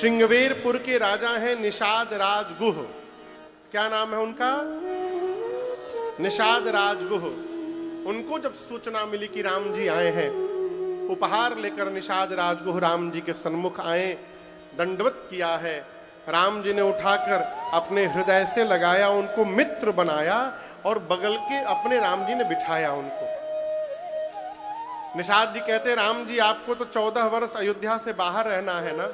श्रृंगवेरपुर के राजा हैं निषाद राजगुह। क्या नाम है उनका? निषाद राजगुह। उनको जब सूचना मिली कि राम जी आए हैं, उपहार लेकर निषाद राजगुह राम जी के सन्मुख आए, दंडवत किया है। राम जी ने उठाकर अपने हृदय से लगाया, उनको मित्र बनाया और बगल के अपने राम जी ने बिठाया उनको। निषाद जी कहते, राम जी आपको तो 14 वर्ष अयोध्या से बाहर रहना है ना,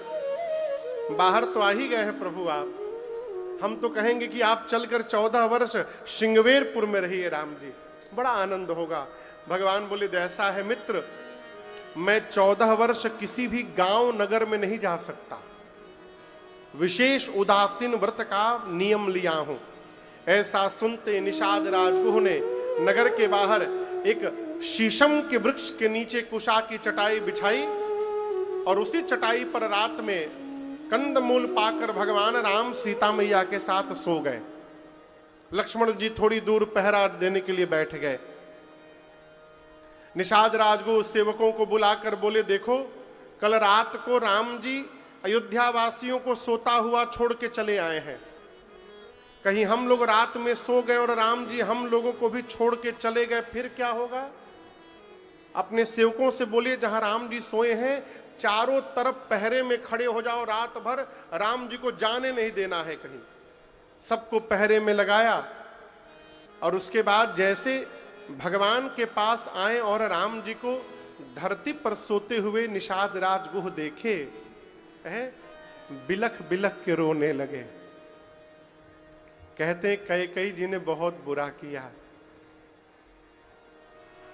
बाहर तो आ ही गए हैं प्रभु आप। हम तो कहेंगे कि आप चलकर 14 वर्ष श्रृंगवेरपुर में रहिए राम जी, बड़ा आनंद होगा। भगवान बोले, ऐसा है मित्र, मैं 14 वर्ष किसी भी गांव नगर में नहीं जा सकता, विशेष उदासीन व्रत का नियम लिया हूं। ऐसा सुनते निषाद राजगुह ने नगर के बाहर एक शीशम के वृक्ष के नीचे कुशा की चटाई बिछाई और उसी चटाई पर रात में कंदमूल पाकर भगवान राम सीता मैया के साथ सो गए। लक्ष्मण जी थोड़ी दूर पहरा देने के लिए बैठ गए। निषाद राजगुह सेवकों को बुलाकर बोले, देखो कल रात को राम जी अयोध्या वासियों को सोता हुआ छोड़ के चले आए हैं, कहीं हम लोग रात में सो गए और राम जी हम लोगों को भी छोड़ के चले गए, फिर क्या होगा? अपने सेवकों से बोलिए, जहां राम जी सोए हैं चारों तरफ पहरे में खड़े हो जाओ, रात भर राम जी को जाने नहीं देना है कहीं। सबको पहरे में लगाया और उसके बाद जैसे भगवान के पास आए और राम जी को धरती पर सोते हुए निषाद राजगुह देखे, बिलख बिलख के रोने लगे। कहते कैकेयी जी ने बहुत बुरा किया।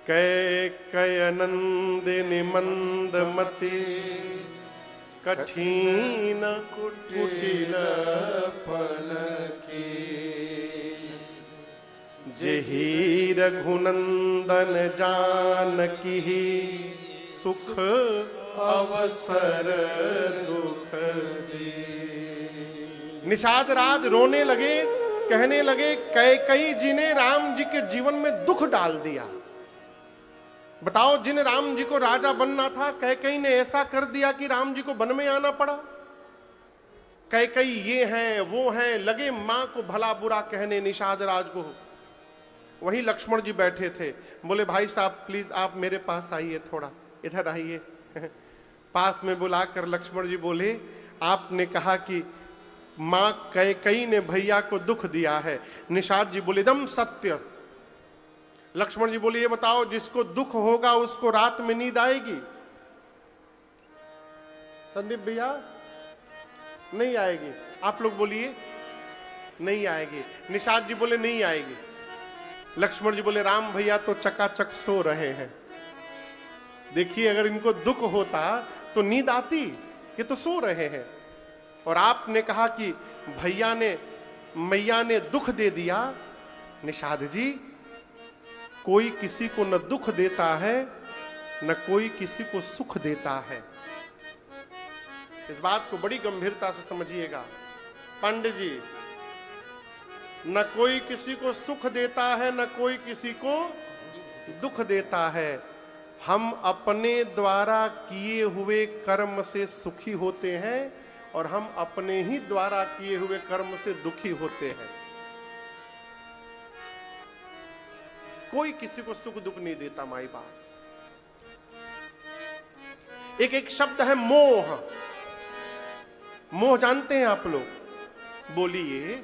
कैकेयी नंदिनी मंदमती कठिन कुटिल पलकी, जेहि रघुनंदन जानकी सुख अवसर दुख दी। निषाद राज रोने लगे, कहने लगे, कैकेयी जी ने राम जी के जीवन में दुख डाल दिया। बताओ, जिन राम जी को राजा बनना था, कैकेयी ने ऐसा कर दिया कि राम जी को वन में आना पड़ा। कैकेयी ये हैं वो हैं, लगे मां को भला बुरा कहने निषाद राजगुह। वहीं लक्ष्मण जी बैठे थे, बोले भाई साहब प्लीज आप मेरे पास आइए, थोड़ा इधर आइए। पास में बुलाकर लक्ष्मण जी बोले, आपने कहा कि मां कैकेयी ने भैया को दुख दिया है। निषाद जी बोले, एकदम सत्य। लक्ष्मण जी बोले, ये बताओ जिसको दुख होगा उसको रात में नींद आएगी? संदीप भैया नहीं आएगी। आप लोग बोलिए, नहीं आएगी। निषाद जी बोले, नहीं आएगी। लक्ष्मण जी बोले, राम भैया तो चकाचक सो रहे हैं, देखिए अगर इनको दुख होता तो नींद आती, ये तो सो रहे हैं। और आपने कहा कि भैया ने मैया ने दुख दे दिया। निषाद जी, कोई किसी को न दुख देता है न कोई किसी को सुख देता है। इस बात को बड़ी गंभीरता से समझिएगा पंडित जी। न कोई किसी को सुख देता है न कोई किसी को दुख देता है। हम अपने द्वारा किए हुए कर्म से सुखी होते हैं और हम अपने ही द्वारा किए हुए कर्म से दुखी होते हैं। कोई किसी को सुख दुख नहीं देता माई बाप। एक एक शब्द है मोह। मोह जानते हैं आप लोग? बोलिए।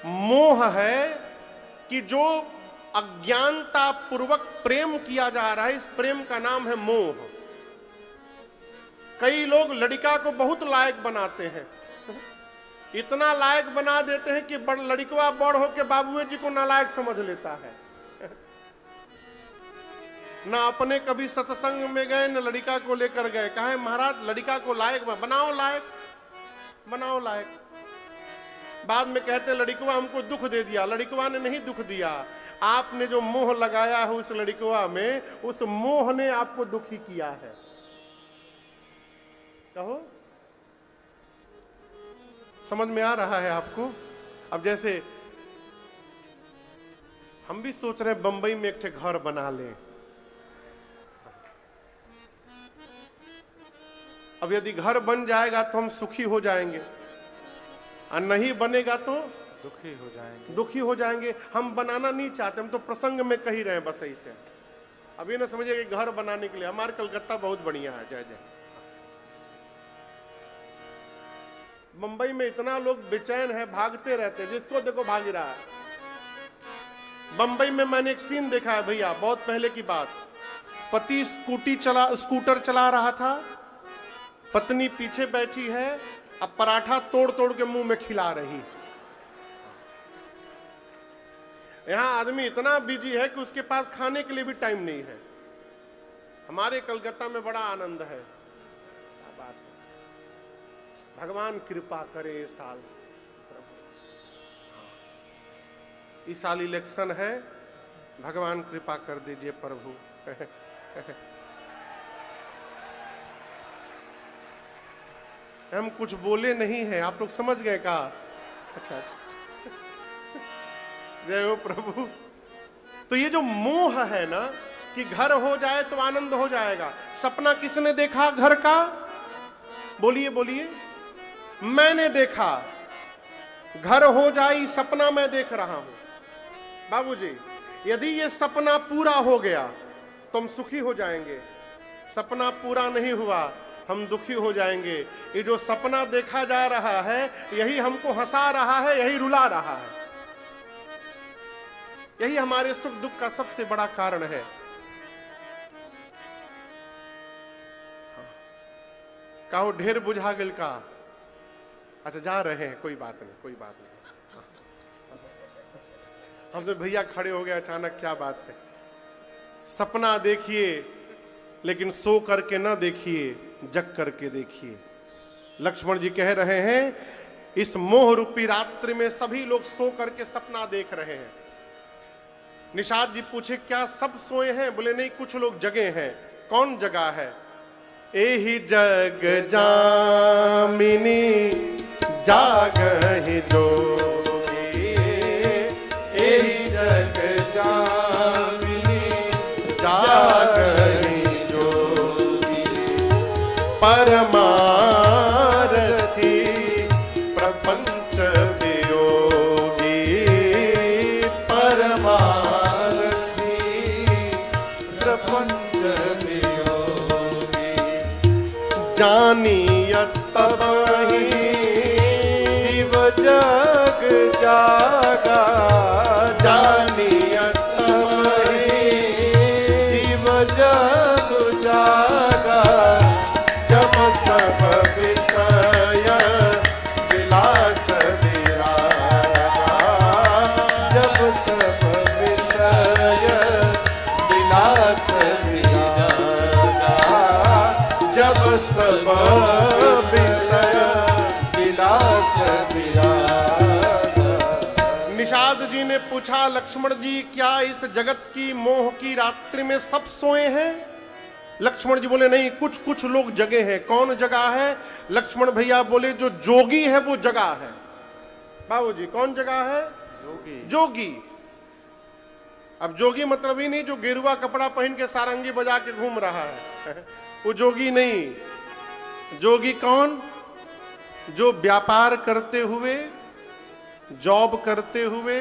मोह है कि जो अज्ञानता पूर्वक प्रेम किया जा रहा है, इस प्रेम का नाम है मोह। कई लोग लड़का को बहुत लायक बनाते हैं, इतना लायक बना देते हैं कि लड़कवा बड़ होकर बाबूए जी को नालायक समझ लेता है। ना अपने कभी सत्संग में गए न लड़का को लेकर गए, कहा महाराज लड़का को लायक बनाओ, लायक बनाओ लायक। बाद में कहते लड़कवा हमको दुख दे दिया। लड़कवा ने नहीं दुख दिया, आपने जो मोह लगाया है उस लड़कवा में, उस मोह ने आपको दुखी किया है। कहो, समझ में आ रहा है आपको? अब जैसे हम भी सोच रहे हैं बंबई में एक ठे घर बना लें, अब यदि घर बन जाएगा तो हम सुखी हो जाएंगे, और नहीं बनेगा तो दुखी हो जाएंगे। हम बनाना नहीं चाहते, हम तो प्रसंग में कह ही रहे हैं बस ऐसे। अब ये ना समझिए कि घर बनाने के लिए हमारे कलकत्ता बहुत बढ़िया है, जय जय। मुंबई में इतना लोग बेचैन है, भागते रहते हैं, जिसको देखो भाग रहा है। बंबई में मैंने एक सीन देखा है भैया, बहुत पहले की बात। पति स्कूटर चला रहा था, पत्नी पीछे बैठी है, अब पराठा तोड़ तोड़ के मुंह में खिला रही। यहां आदमी इतना बिजी है कि उसके पास खाने के लिए भी टाइम नहीं है। हमारे कलकत्ता में बड़ा आनंद है। क्या बात है, भगवान कृपा करे। इस साल इलेक्शन है, भगवान कृपा कर दीजिए प्रभु। हम कुछ बोले नहीं है, आप लोग समझ गए का? अच्छा, जय हो प्रभु। तो ये जो मोह है ना कि घर हो जाए तो आनंद हो जाएगा। सपना किसने देखा घर का? बोलिए बोलिए। मैंने देखा, घर हो जाए सपना मैं देख रहा हूं। बाबूजी, यदि ये सपना पूरा हो गया तो हम सुखी हो जाएंगे। सपना पूरा नहीं हुआ, हम दुखी हो जाएंगे। ये जो सपना देखा जा रहा है, यही हमको हंसा रहा है, यही रुला रहा है, यही हमारे सुख दुख का सबसे बड़ा कारण है। कहो ढेर बुझा गेल का? अच्छा, जा रहे हैं, कोई बात नहीं, कोई बात नहीं। हमसे भैया खड़े हो गए अचानक, क्या बात है? सपना देखिए, लेकिन सो करके ना देखिए, जग करके देखिए। लक्ष्मण जी कह रहे हैं, इस मोह रूपी रात्रि में सभी लोग सो करके सपना देख रहे हैं। निषाद जी पूछे, क्या सब सोए हैं? बोले नहीं, कुछ लोग जगे हैं। कौन जगा है? एहि जग जामिनी जागहि जोगी, एहि जग जामिनी जागहि जोगी, परमारथी प्रपंच वियोगी, परमारथी प्रपंच वियोगी, जानियत तबहि जीव जग जागा, जानियत तबहि जीव जग जागा, जब सब विषय विलास विरागा, जब सब विषय विलास विरागा, जब सब विषय विलास विरागा। निषाद जी ने पूछा, लक्ष्मण जी क्या इस जगत की मोह की रात्रि में सब सोए हैं? लक्ष्मण जी बोले नहीं, कुछ कुछ लोग जगे हैं। कौन जगा है? लक्ष्मण भैया बोले, जो जोगी है वो जगा है। बाबूजी, कौन जगा है? जोगी। जोगी। अब जोगी मतलब ही नहीं जो गेरुआ कपड़ा पहन के सारंगी बजा के घूम रहा है, वो जोगी नहीं। जोगी कौन? जो व्यापार करते हुए, जॉब करते हुए,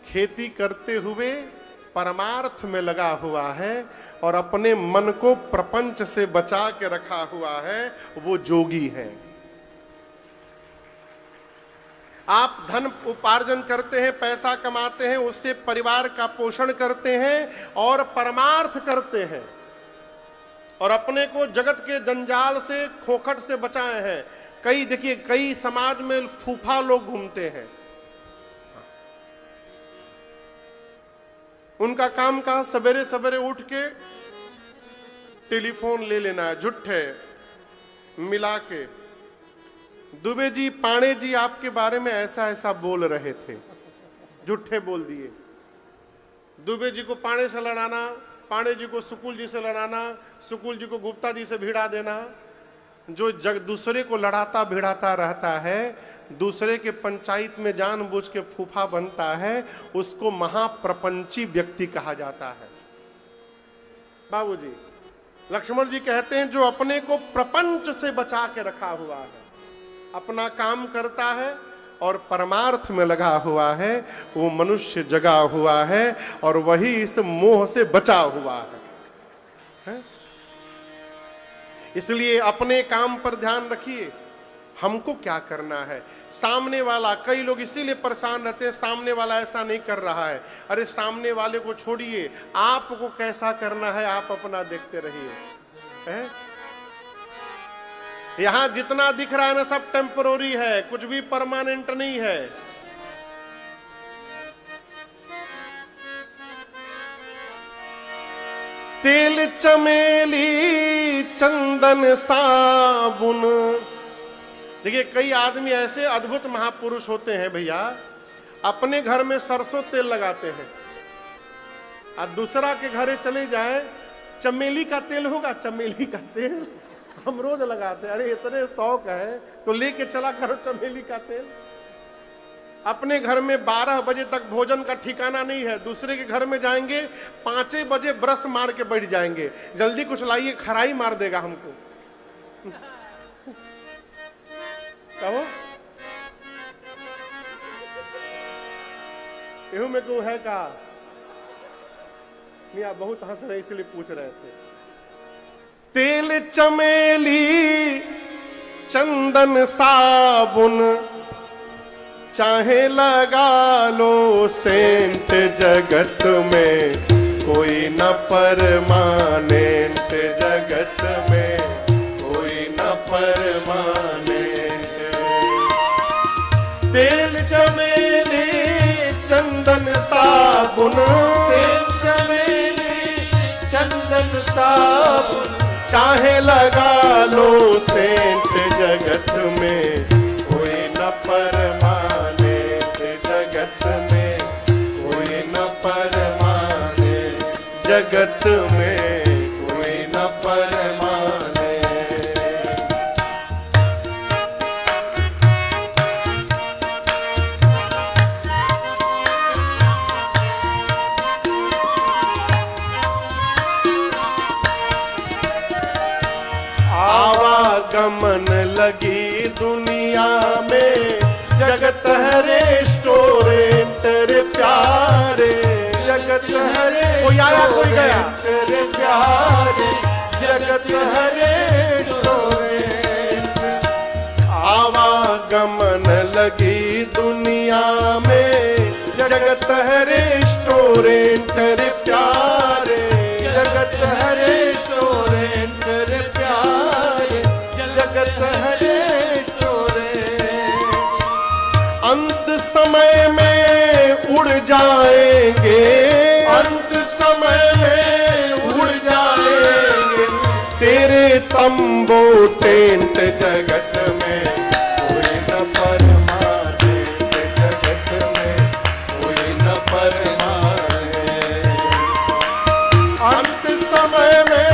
खेती करते हुए परमार्थ में लगा हुआ है और अपने मन को प्रपंच से बचा के रखा हुआ है, वो जोगी है। आप धन उपार्जन करते हैं, पैसा कमाते हैं, उससे परिवार का पोषण करते हैं और परमार्थ करते हैं और अपने को जगत के जंजाल से, खोखट से बचाए हैं। कई देखिए, कई समाज में फूफा लोग घूमते हैं, उनका काम कहां? सवेरे सवेरे उठ के टेलीफोन ले लेना है, झूठे मिला के, दुबे जी, पाणे जी आपके बारे में ऐसा ऐसा बोल रहे थे, झूठे बोल दिए। दुबे जी को पाणे से लड़ाना, पाणे जी को सुकुल जी से लड़ाना, सुकुल जी को गुप्ता जी से भिड़ा देना। जो दूसरे को लड़ाता भिड़ाता रहता है, दूसरे के पंचायत में जानबूझ के फूफा बनता है, उसको महाप्रपंची व्यक्ति कहा जाता है। बाबूजी, लक्ष्मण जी कहते हैं जो अपने को प्रपंच से बचा के रखा हुआ है, अपना काम करता है और परमार्थ में लगा हुआ है, वो मनुष्य जगा हुआ है और वही इस मोह से बचा हुआ है? इसलिए अपने काम पर ध्यान रखिए, हमको क्या करना है। सामने वाला, कई लोग इसीलिए परेशान रहते हैं, सामने वाला ऐसा नहीं कर रहा है। अरे सामने वाले को छोड़िए, आपको कैसा करना है आप अपना देखते रहिए। यहां जितना दिख रहा है ना सब टेम्परोरी है, कुछ भी परमानेंट नहीं है। तेल चमेली चंदन साबुन। देखिए कई आदमी ऐसे अद्भुत महापुरुष होते हैं भैया, अपने घर में सरसों तेल लगाते हैं और दूसरा के घरे चले जाए, चमेली का तेल होगा, चमेली का तेल हम रोज लगाते हैं। अरे इतने शौक है तो लेके चला करो चमेली का तेल। अपने घर में 12 बजे तक भोजन का ठिकाना नहीं है, दूसरे के घर में जाएंगे 5 बजे ब्रश मार के बैठ जाएंगे, जल्दी कुछ लाइए खराई मार देगा हमको। कहो एहू में को है का नहीं? आप बहुत हंस रहे इसलिए पूछ रहे थे। तेल चमेली चंदन साबुन चाहे लगा लो सेंट, जगत में कोई न परमानेंट, जगत में कोई न परमानेंट। तेल चमेली चंदन साबुन, तेल चमेली चंदन साबुन चाहे लगा लो सेंट, जगत में कोई न परमानेंट, जगत में कोई न परमानेंट, जगत में कोई न परमानेंट। आवागमन लगी दुनिया में, जगत है रेस्टोरेंट रे प्यारे, जगत है कोई आया कोई गया तेरे प्यारे, जगत है रेस्टोरेंट। आवागमन लगी दुनिया में, जगत है रेस्टोरेंट रे प्यारे, जगत है रेस्टोरेंट रे प्यारे, जगत है रेस्टोरेंट। अंत समय में उड़ जाएंगे, अंत समय में उड़ जाएंगे तेरे तंबू टेंट, जगत में कोई न परमानेंट, जगत में कोई न परमानेंट। अंत समय में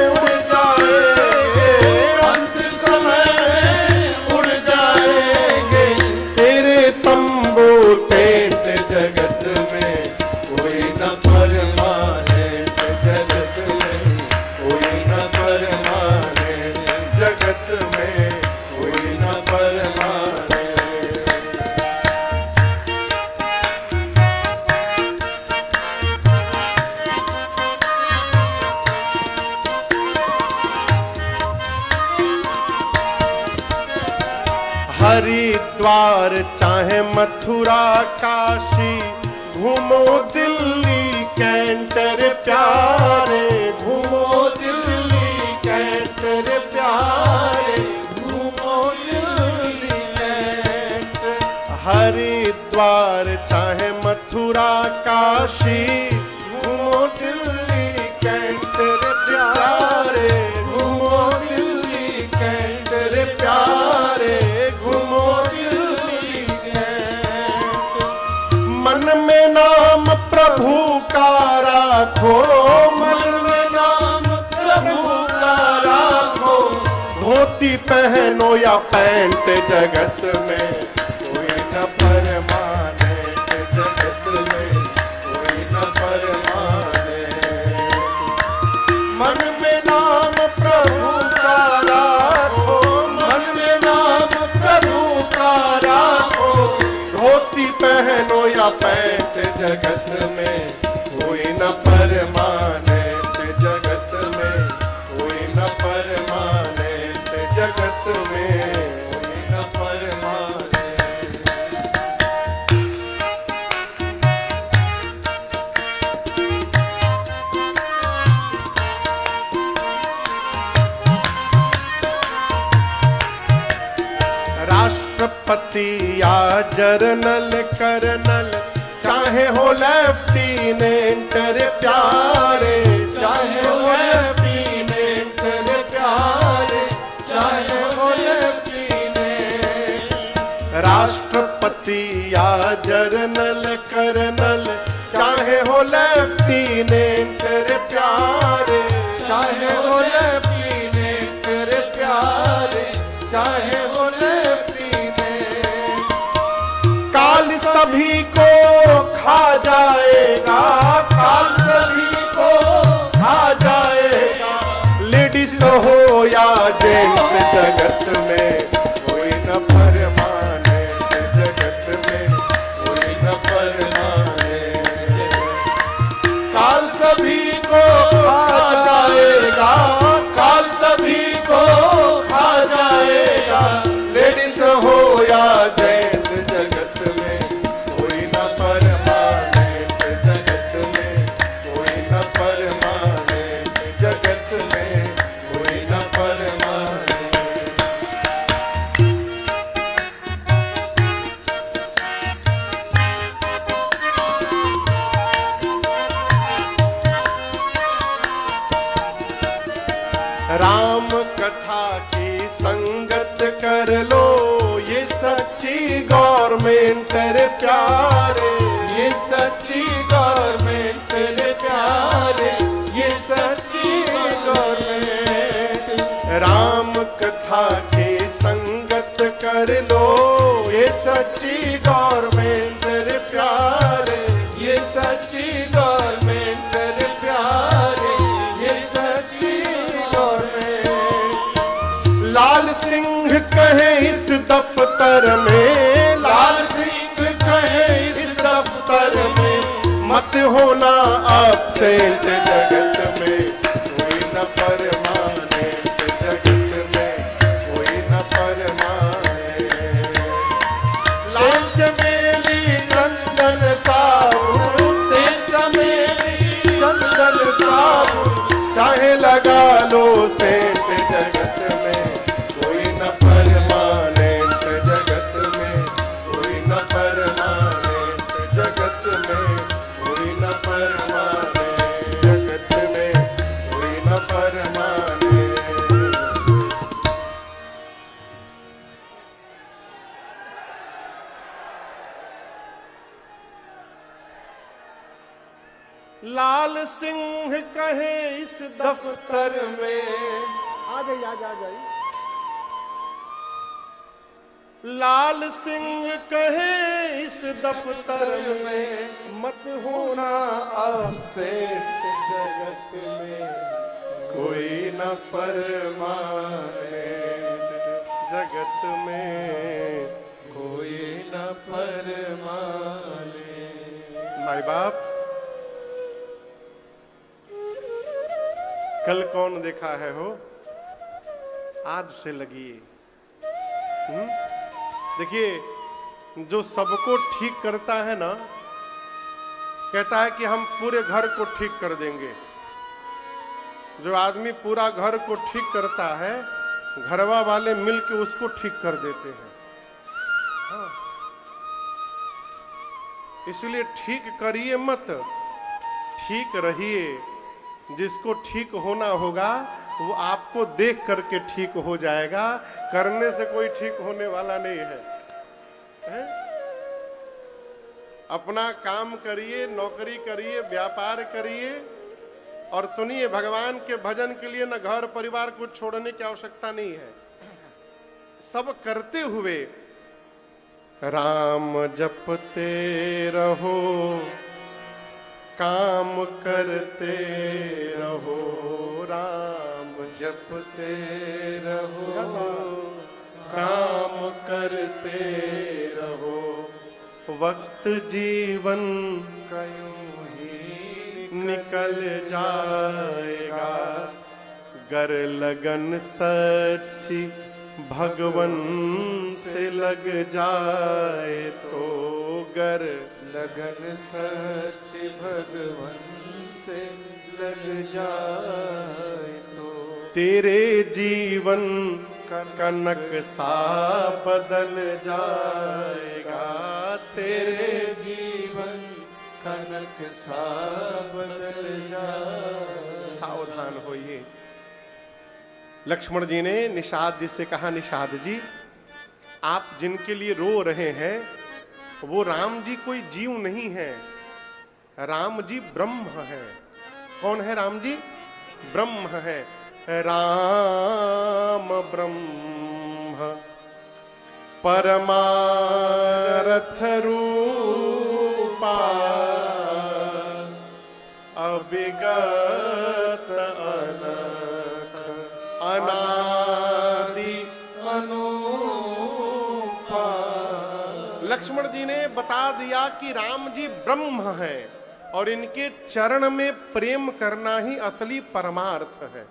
उड़ जाएंगे, अंत समय में उड़ जाएंगे तेरे तंबू टेंट, जगत में कोई न परमानेंट, जगत में कोई न परमानेंट, जगत में कोई न परमानेंट। हरिद्वार चाहे मथुरा काशी, घूमो दिल्ली कैंट रे प्यारे, घूमो दिल्ली कैंट रे प्यारे, घूमो दिल्ली कैंट। हरिद्वार चाहे मथुरा काशी, घूमो दिल्ली कैंट रे प्यारे, घूमो दिल्ली कैंट रे प्यारे, घूमो दिल्ली कैंट। मन में नाम प्रभु का राखो, मन में नाम प्रभु का राखो, धोती पहनो या पैंट, जगत में कोई न परमानेंट, जगत में कोई न परमानेंट। मन में नाम पूजा पैंट जगत में कोई न परमानेंट जगत में कोई न परमानेंट जगत में कोई न परमानेंट। राष्ट्रपति या जर्नल कर्नल चाहे हो लेफ्टिनेंट रे प्यारे, चाहे हो लेफ्टिनेंट रे प्यारे, चाहे हो लेफ्टिनेंट। राष्ट्रपति या जर्नल कर्नल चाहे हो लेफ्टिनेंट रे प्यारे, चाहे हो लेफ्टिनेंट रे प्यारे, चाहे हो लेफ्टिनेंट। काल सभी को खा जाएगा, काल सभी को खा जाएगा, लेडीज हो या जेंट्स जगत में कोई न परमानेंट जगत में कोई न परमानेंट। काल सभी को खा जाएगा, काल सभी को खा जाएगा, लेडीज हो या जेंट्स जगत में कोई न परमानेंट जगत में कोई न परमानेंट जगत में कोई न परमानेंट। राम कथा की संगत कर लो, ये सच्ची गवर्नमेंट रे प्यारे, ये सच्ची गवर्नमेंट रे प्यारे, ये सच्ची गवर्नमेंट। राम कथा की संगत कर लो, ये सच्ची गवर्नमेंट रे प्यारे, ये सच्ची गवर्नमेंट रे प्यारे, ये सच्ची गवर्नमेंट। लाल सिंह कहे इस दफ्तर में, लाल सिंह कहे इस दफ्तर में, मत होना एब्सेंट जगत में कोई न परमानेंट जगत में कोई न परमानेंट। लाल चमेली चंदन साबुन, तेल चमेली चंदन साबुन चाहे लगा लो सेंट जगत में कोई न परमानेंट जगत में कोई न परमानेंट जगत में कोई न परमानेंट जगत में कोई न परमानेंट। लाल सिंह कहे इस दफ्तर में, आ जाइए। लाल सिंह कहे इस दफ्तर में, मत होना एब्सेंट जगत में कोई न परमानेंट जगत में कोई न परमानेंट। माई बाप, कल कौन देखा है हो, आज से लगिए। देखिए, जो सबको ठीक करता है ना, कहता है कि हम पूरे घर को ठीक कर देंगे। जो आदमी पूरा घर को ठीक करता है, घरवा वाले मिलके उसको ठीक कर देते हैं। हाँ। इसलिए ठीक करिए मत, ठीक रहिए। जिसको ठीक होना होगा वो आपको देख करके ठीक हो जाएगा, करने से कोई ठीक होने वाला नहीं है। अपना काम करिए, नौकरी करिए, व्यापार करिए, और सुनिए, भगवान के भजन के लिए न घर परिवार को छोड़ने की आवश्यकता नहीं है। सब करते हुए राम जपते रहो, काम करते रहो, राम जपते रहो, काम करते रहो, वक्त जीवन कयूं ही निकल जाएगा, गर लगन सच्ची भगवन से लग जाए तो, गर लगन सच भगवन से लग जाए तो, तेरे जीवन कनक सा बदल जाएगा, तेरे जीवन कनक सा बदल जाए। सावधान होइए। लक्ष्मण जी ने निषाद जी से कहा, निषाद जी आप जिनके लिए रो रहे हैं वो राम जी कोई जीव नहीं है, राम जी ब्रह्म है। कौन है राम जी? ब्रह्म है। राम ब्रह्म परमारथ रूपा, अविगत अनख अनादि अनुपा। लक्ष्मण जी ने बता दिया कि राम जी ब्रह्म है और इनके चरण में प्रेम करना ही असली परमार्थ है।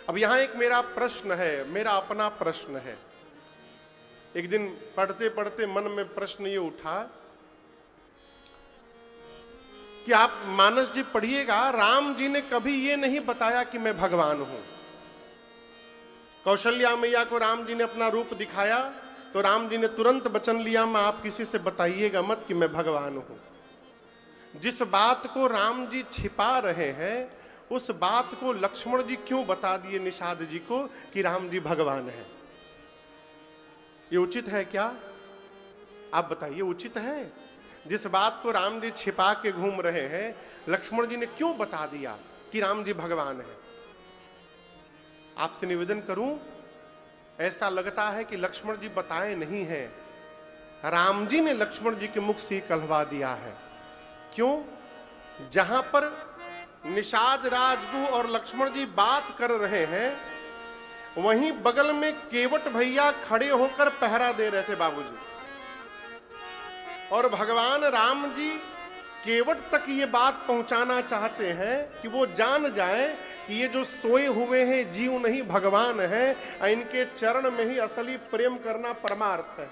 अब यहां एक मेरा प्रश्न है, मेरा अपना प्रश्न है। एक दिन पढ़ते पढ़ते मन में प्रश्न ये उठा कि आप मानस जी पढ़िएगा, राम जी ने कभी ये नहीं बताया कि मैं भगवान हूं। कौशल्या मैया को राम जी ने अपना रूप दिखाया तो राम जी ने तुरंत वचन लिया, मैं आप किसी से बताइएगा मत कि मैं भगवान हूं। जिस बात को राम जी छिपा रहे हैं उस बात को लक्ष्मण जी क्यों बता दिए निषाद जी को कि राम जी भगवान है? ये उचित है क्या? आप बताइए, उचित है? जिस बात को राम जी छिपा के घूम रहे हैं लक्ष्मण जी ने क्यों बता दिया कि राम जी भगवान है? आपसे निवेदन करूं, ऐसा लगता है कि लक्ष्मण जी बताए नहीं हैं, राम जी ने लक्ष्मण जी के मुख से कहलवा दिया है। क्यों? जहां पर निषाद राजगुह और लक्ष्मण जी बात कर रहे हैं वहीं बगल में केवट भैया खड़े होकर पहरा दे रहे थे बाबूजी, और भगवान राम जी केवट तक ये बात पहुंचाना चाहते हैं कि वो जान जाए कि ये जो सोए हुए हैं जीव नहीं भगवान है, इनके चरण में ही असली प्रेम करना परमार्थ है।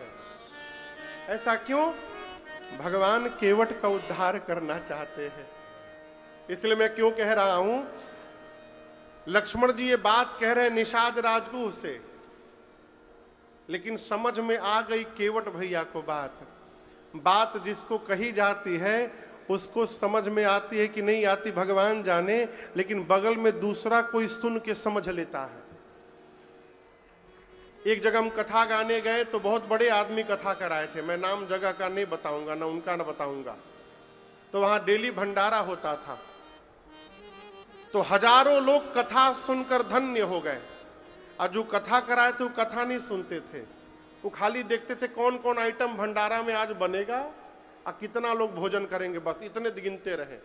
ऐसा क्यों? भगवान केवट का उद्धार करना चाहते हैं। इसलिए मैं क्यों कह रहा हूं, लक्ष्मण जी ये बात कह रहे हैं निषाद राजगुह से, लेकिन समझ में आ गई केवट भैया को बात जिसको कही जाती है उसको समझ में आती है कि नहीं आती भगवान जाने, लेकिन बगल में दूसरा कोई सुन के समझ लेता है। एक जगह हम कथा गाने गए तो बहुत बड़े आदमी कथा कराए थे, मैं नाम जगह का नहीं बताऊंगा, ना उनका ना बताऊंगा। तो वहां डेली भंडारा होता था, तो हजारों लोग कथा सुनकर धन्य हो गए। और जो कथा कराए थे वो कथा नहीं सुनते थे, वो खाली देखते थे कौन कौन आइटम भंडारा में आज बनेगा और कितना लोग भोजन करेंगे, बस इतने गिनते रहे।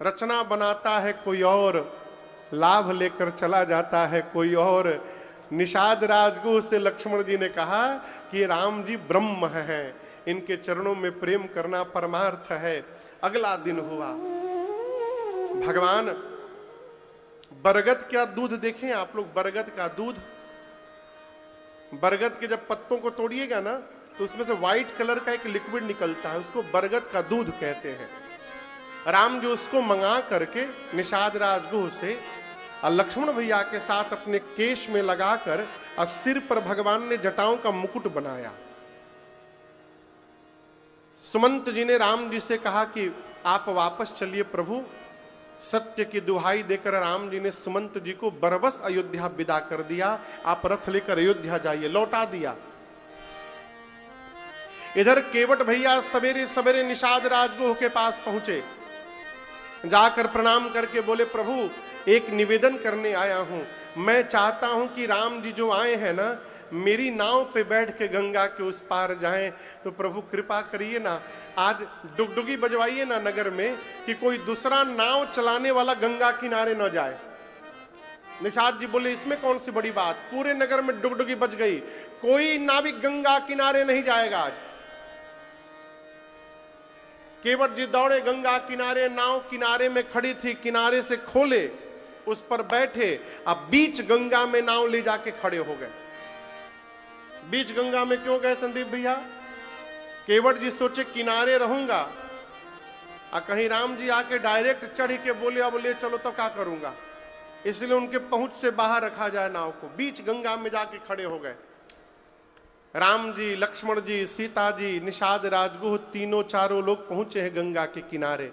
रचना बनाता है कोई और, लाभ लेकर चला जाता है कोई और। निषाद राजगुह से लक्ष्मण जी ने कहा कि राम जी ब्रह्म हैं, इनके चरणों में प्रेम करना परमार्थ है। अगला दिन हुआ, भगवान बरगद का दूध देखें आप लोग, बरगद का दूध, बरगद के जब पत्तों को तोड़िएगा ना तो उसमें से व्हाइट कलर का एक लिक्विड निकलता है, उसको बरगद का दूध कहते हैं। राम जी उसको मंगा करके निषाद राजगुह से और लक्ष्मण भैया के साथ अपने केश में लगाकर और सिर पर भगवान ने जटाओं का मुकुट बनाया। सुमंत जी ने राम जी से कहा कि आप वापस चलिए प्रभु। सत्य की दुहाई देकर राम जी ने सुमंत जी को बरबस अयोध्या विदा कर दिया, आप रथ लेकर अयोध्या जाइए, लौटा दिया। इधर केवट भैया सवेरे सवेरे निषाद राजगुह के पास पहुंचे, जाकर प्रणाम करके बोले प्रभु एक निवेदन करने आया हूं, मैं चाहता हूं कि राम जी जो आए हैं ना मेरी नाव पे बैठ के गंगा के उस पार जाएं, तो प्रभु कृपा करिए ना, आज डुगडुगी बजवाइए ना नगर में कि कोई दूसरा नाव चलाने वाला गंगा किनारे न जाए। निषाद जी बोले इसमें कौन सी बड़ी बात, पूरे नगर में डुगडुगी बज गई, कोई नाविक गंगा किनारे नहीं जाएगा आज। केवट जी दौड़े गंगा किनारे, नाव किनारे में खड़ी थी, किनारे से खोले, उस पर बैठे, अब बीच गंगा में नाव ले जाके खड़े हो गए। बीच गंगा में क्यों गए संदीप भैया? केवट जी सोचे किनारे रहूंगा, कहीं राम जी आके डायरेक्ट चढ़ के बोले अब ले चलो तो क्या करूंगा, इसलिए उनके पहुंच से बाहर रखा जाए नाव को। बीच गंगा में जाके खड़े हो गए। राम जी, लक्ष्मण जी, सीता जी, निषाद, राजगुह, तीनों चारों लोग पहुंचे हैं गंगा के किनारे।